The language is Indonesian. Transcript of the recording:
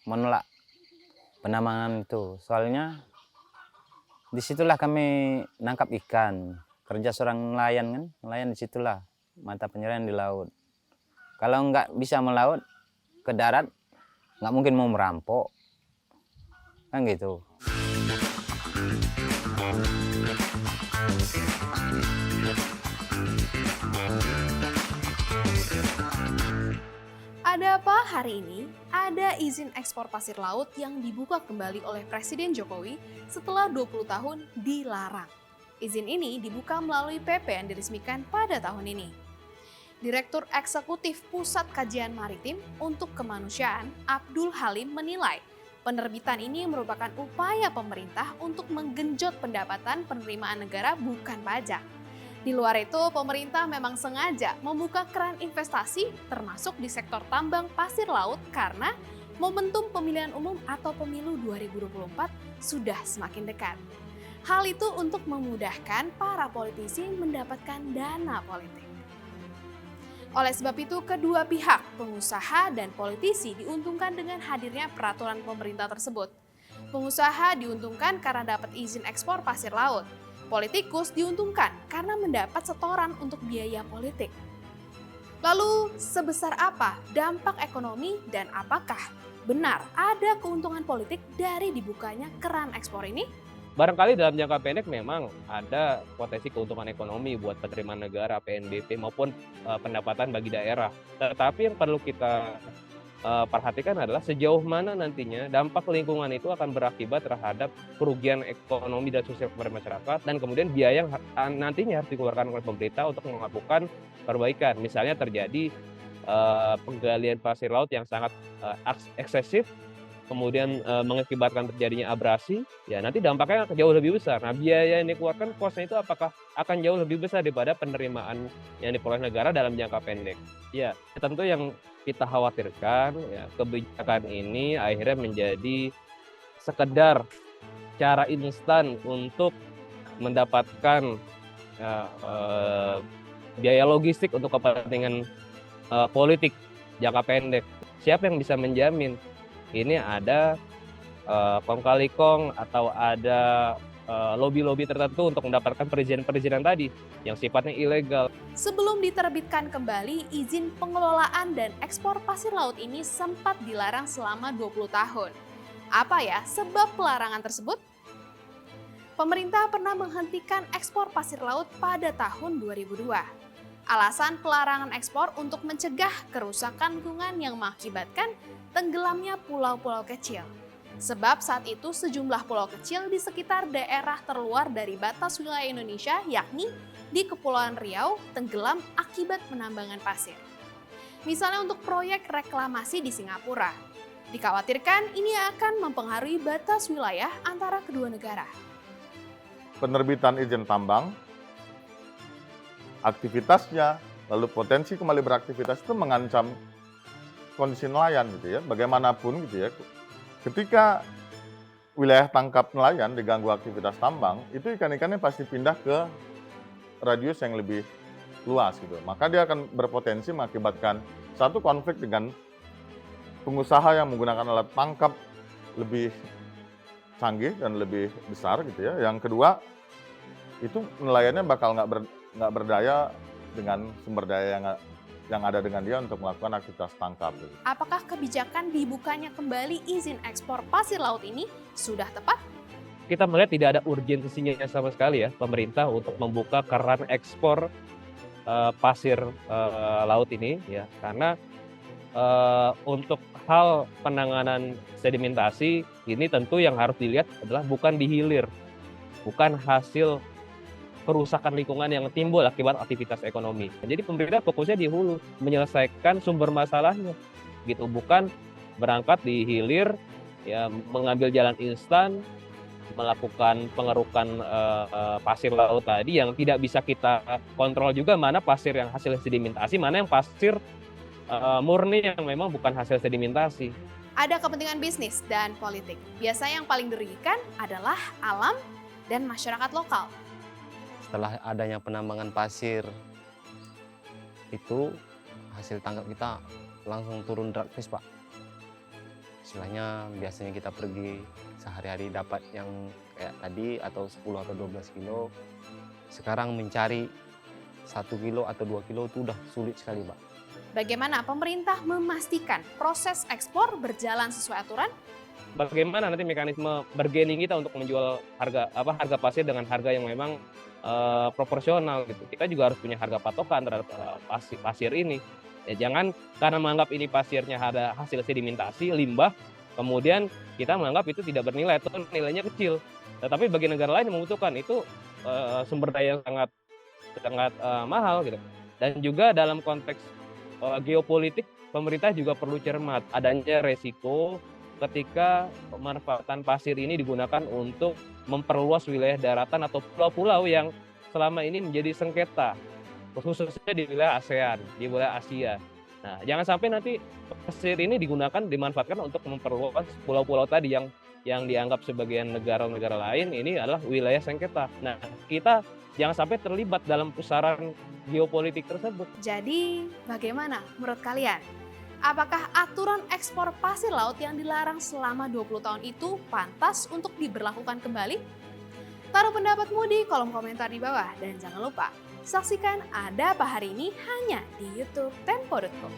menolak penambangan itu. Soalnya disitulah kami nangkap ikan. Kerja seorang nelayan kan, nelayan disitulah mata pencarian di laut. Kalau nggak bisa melaut ke darat, nggak mungkin mau merampok, kan gitu. Ada apa hari ini? Ada izin ekspor pasir laut yang dibuka kembali oleh Presiden Jokowi setelah 20 tahun dilarang. Izin ini dibuka melalui PP yang diresmikan pada tahun ini. Direktur Eksekutif Pusat Kajian Maritim untuk Kemanusiaan, Abdul Halim menilai penerbitan ini merupakan upaya pemerintah untuk menggenjot pendapatan penerimaan negara bukan pajak. Di luar itu, pemerintah memang sengaja membuka keran investasi termasuk di sektor tambang pasir laut karena momentum pemilihan umum atau pemilu 2024 sudah semakin dekat. Hal itu untuk memudahkan para politisi mendapatkan dana politik. Oleh sebab itu, kedua pihak, pengusaha dan politisi diuntungkan dengan hadirnya peraturan pemerintah tersebut. Pengusaha diuntungkan karena dapat izin ekspor pasir laut. Politikus diuntungkan karena mendapat setoran untuk biaya politik. Lalu, sebesar apa dampak ekonomi dan apakah benar ada keuntungan politik dari dibukanya keran ekspor ini? Barangkali dalam jangka pendek memang ada potensi keuntungan ekonomi buat penerimaan negara, PNBP maupun pendapatan bagi daerah. Tetapi yang perlu kita perhatikan adalah sejauh mana nantinya dampak lingkungan itu akan berakibat terhadap kerugian ekonomi dan sosial kepada masyarakat, dan kemudian biaya yang nantinya harus dikeluarkan oleh pemerintah untuk melakukan perbaikan. Misalnya terjadi penggalian pasir laut yang sangat eksesif, kemudian mengakibatkan terjadinya abrasi, ya nanti dampaknya jauh lebih besar. Nah, biaya yang dikeluarkan, cost-nya itu apakah akan jauh lebih besar daripada penerimaan yang diperoleh negara dalam jangka pendek? Ya, tentu yang kita khawatirkan ya kebijakan ini akhirnya menjadi sekedar cara instan untuk mendapatkan biaya logistik untuk kepentingan politik jangka pendek. Siapa yang bisa menjamin ini ada kong kali kong atau ada lobby-lobby tertentu untuk mendapatkan perizinan-perizinan tadi yang sifatnya ilegal. Sebelum diterbitkan kembali, izin pengelolaan dan ekspor pasir laut ini sempat dilarang selama 20 tahun. Apa ya sebab pelarangan tersebut? Pemerintah pernah menghentikan ekspor pasir laut pada tahun 2002. Alasan pelarangan ekspor untuk mencegah kerusakan lingkungan yang mengakibatkan tenggelamnya pulau-pulau kecil. Sebab saat itu sejumlah pulau kecil di sekitar daerah terluar dari batas wilayah Indonesia, yakni di Kepulauan Riau, tenggelam akibat penambangan pasir. Misalnya untuk proyek reklamasi di Singapura. Dikhawatirkan ini akan mempengaruhi batas wilayah antara kedua negara. Penerbitan izin tambang, aktivitasnya, lalu potensi kembali beraktivitas itu mengancam kondisi nelayan gitu ya, bagaimanapun gitu ya. Ketika wilayah tangkap nelayan diganggu aktivitas tambang, itu ikan-ikannya pasti pindah ke radius yang lebih luas gitu. Maka dia akan berpotensi mengakibatkan satu konflik dengan pengusaha yang menggunakan alat tangkap lebih canggih dan lebih besar gitu ya. Yang kedua, itu nelayannya bakal nggak berdaya dengan sumber daya yang ada dengan dia untuk melakukan aktivitas tangkap. Apakah kebijakan dibukanya kembali izin ekspor pasir laut ini sudah tepat? Kita melihat tidak ada urgensinya sama sekali ya pemerintah untuk membuka keran ekspor pasir laut ini ya, karena untuk hal penanganan sedimentasi ini tentu yang harus dilihat adalah bukan di hilir, bukan hasil kerusakan lingkungan yang timbul akibat aktivitas ekonomi. Jadi pemerintah fokusnya di hulu, menyelesaikan sumber masalahnya, gitu. Bukan berangkat di hilir, ya mengambil jalan instan, melakukan pengerukan pasir laut tadi yang tidak bisa kita kontrol juga, mana pasir yang hasil sedimentasi, mana yang pasir murni yang memang bukan hasil sedimentasi. Ada kepentingan bisnis dan politik. Biasanya yang paling dirugikan adalah alam dan masyarakat lokal. Setelah adanya penambangan pasir, itu hasil tangkap kita langsung turun drastis, Pak. Istilahnya biasanya kita pergi sehari-hari dapat yang kayak tadi atau 10 atau 12 kilo. Sekarang mencari 1 kilo atau 2 kilo itu udah sulit sekali, Pak. Bagaimana pemerintah memastikan proses ekspor berjalan sesuai aturan? Bagaimana nanti mekanisme bargaining kita untuk menjual harga pasir dengan harga yang memang proporsional gitu. Kita juga harus punya harga patokan terhadap pasir ini. Ya jangan karena menganggap ini pasirnya ada hasil sedimentasi, limbah, kemudian kita menganggap itu tidak bernilai atau nilainya kecil. Tetapi bagi negara lain yang membutuhkan itu sumber daya yang sangat mahal gitu. Dan juga dalam konteks geopolitik, pemerintah juga perlu cermat adanya resiko ketika pemanfaatan pasir ini digunakan untuk memperluas wilayah daratan atau pulau-pulau yang selama ini menjadi sengketa, khususnya di wilayah ASEAN, di wilayah Asia. Nah, jangan sampai nanti pasir ini dimanfaatkan untuk memperluas pulau-pulau tadi yang dianggap sebagian negara-negara lain ini adalah wilayah sengketa. Nah, kita jangan sampai terlibat dalam pusaran geopolitik tersebut. Jadi, bagaimana menurut kalian? Apakah aturan ekspor pasir laut yang dilarang selama 20 tahun itu pantas untuk diberlakukan kembali? Taruh pendapatmu di kolom komentar di bawah dan jangan lupa saksikan Ada Apa Hari Ini hanya di YouTube Tempo.co.